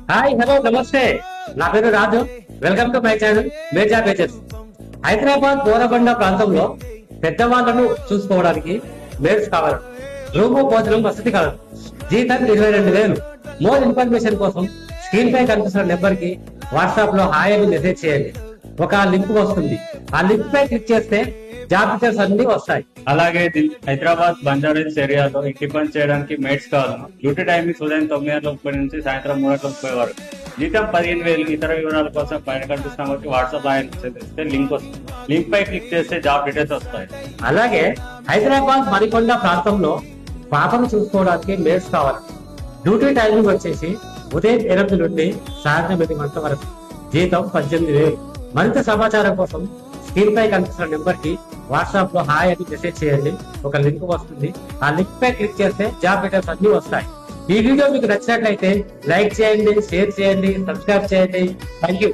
Hi hello నమస్తే. నా పేరు Raju. Welcome to my channel మేజా పేజెస్. హైదరాబాద్ బోరబండ ప్రాంతంలో పెద్దవాళ్లను చూసుకోవడానికి మేడ్స్ కావాలి. రూము భోజనం వసతి కావాలి. జీతం 22,000. మోర్ ఇన్ఫర్మేషన్ కోసం స్క్రీన్ పై కనిపిస్తున్న నెంబర్ కి వాట్సాప్ లో హాయ్ అని మెసేజ్ చేయండి. ఒక లింక్ వస్తుంది. ఆ లింక్ పై క్లిక్ చేస్తే జాబ్ డీటెయిల్స్ అన్ని వస్తాయి. అలాగే హైదరాబాద్ బంజారాహిల్స్ ఏరియాలో ఇంటి పని చేయడానికి మేట్స్ కావాలి. డ్యూటీ టైమింగ్స్ ఉదయం 9:30 నుంచి సాయంత్రం 3:30 వరకు. జీతం 15,000. ఇతర వివరాల కోసం పైన కనిపిస్తున్న వాట్సాప్ చేస్తే లింక్ వస్తుంది. లింక్ పై క్లిక్ చేస్తే జాబ్ డీటెయిల్స్ వస్తాయి. అలాగే హైదరాబాద్ మరికొండ ప్రాంతంలో పాపను చూసుకోవడానికి మేట్స్ కావాలి. డ్యూటీ టైమింగ్ వచ్చేసి ఉదయం 8 నుండి సాయంత్రం 8 గంటల వరకు. జీతం 18,000. మరింత సమాచారం కోసం స్క్రీన్ పై కనిపిస్తున్న నెంబర్ కి వాట్సాప్ లో హాయ్ అని మెసేజ్ చేయండి. ఒక లింక్ వస్తుంది. ఆ లింక్ పై క్లిక్ చేస్తే జాబ్ డీటెయిల్స్ అన్ని వస్తాయి. ఈ వీడియో మీకు నచ్చినట్లయితే లైక్ చేయండి, షేర్ చేయండి, సబ్స్క్రైబ్ చేయండి. Thank you.